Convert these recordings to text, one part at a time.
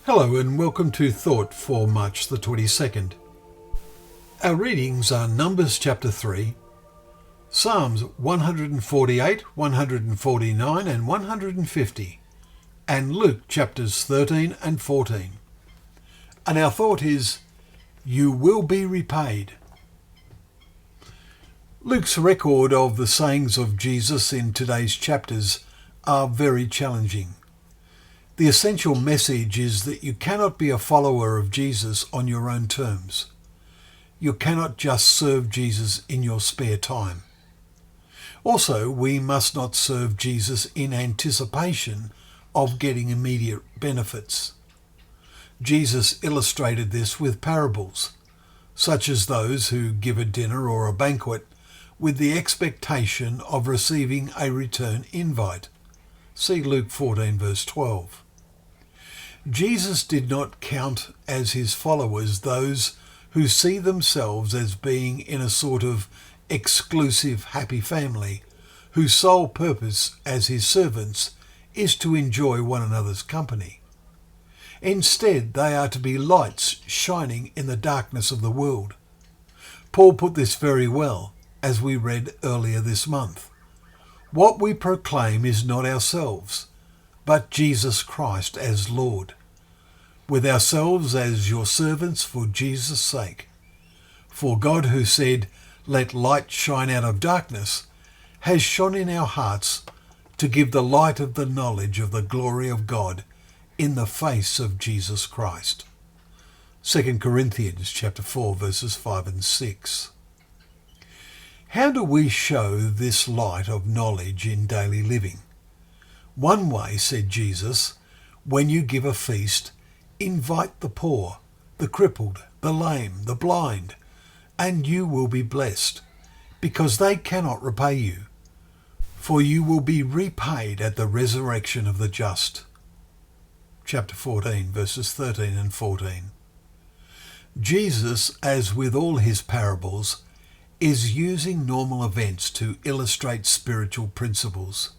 Hello and welcome to Thought for March the 22nd. Our readings are Numbers chapter 3, Psalms 148, 149 and 150, and Luke chapters 13 and 14. And our thought is, you will be repaid. Luke's record of the sayings of Jesus in today's chapters are very challenging. The essential message is that you cannot be a follower of Jesus on your own terms. You cannot just serve Jesus in your spare time. Also, we must not serve Jesus in anticipation of getting immediate benefits. Jesus illustrated this with parables, such as those who give a dinner or a banquet with the expectation of receiving a return invite. See Luke 14 verse 12. Jesus did not count as his followers those who see themselves as being in a sort of exclusive happy family, whose sole purpose as his servants is to enjoy one another's company. Instead, they are to be lights shining in the darkness of the world. Paul put this very well, as we read earlier this month. What we proclaim is not ourselves, but Jesus Christ as Lord, with ourselves as your servants for Jesus' sake. For God, who said, "Let light shine out of darkness," has shone in our hearts to give the light of the knowledge of the glory of God in the face of Jesus Christ. 2 Corinthians chapter 4 verses 5 and 6. How do we show this light of knowledge in daily living? One way, said Jesus, when you give a feast, invite the poor, the crippled, the lame, the blind, and you will be blessed, because they cannot repay you, for you will be repaid at the resurrection of the just. Chapter 14, verses 13 and 14. Jesus, as with all his parables, is using normal events to illustrate spiritual principles.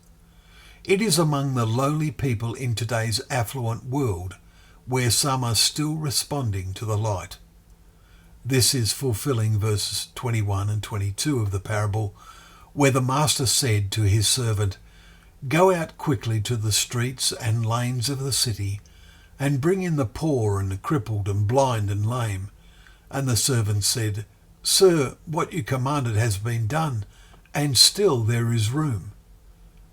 It is among the lowly people in today's affluent world where some are still responding to the light. This is fulfilling verses 21 and 22 of the parable, where the master said to his servant, "Go out quickly to the streets and lanes of the city, and bring in the poor and the crippled and blind and lame." And the servant said, "Sir, what you commanded has been done, and still there is room."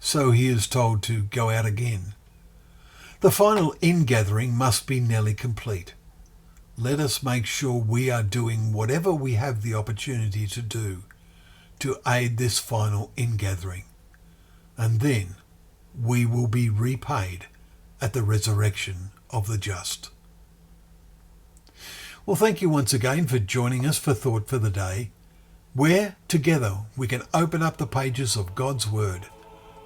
So he is told to go out again. The final ingathering must be nearly complete. Let us make sure we are doing whatever we have the opportunity to do to aid this final ingathering, and then we will be repaid at the resurrection of the just. Well, thank you once again for joining us for Thought for the Day, where together we can open up the pages of God's Word,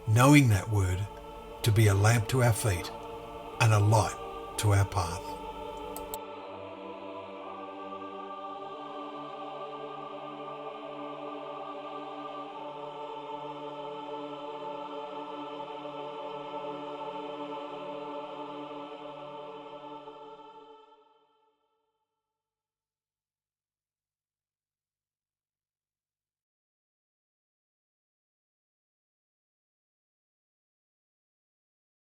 knowing that Word to be a lamp to our feet and a light to our path.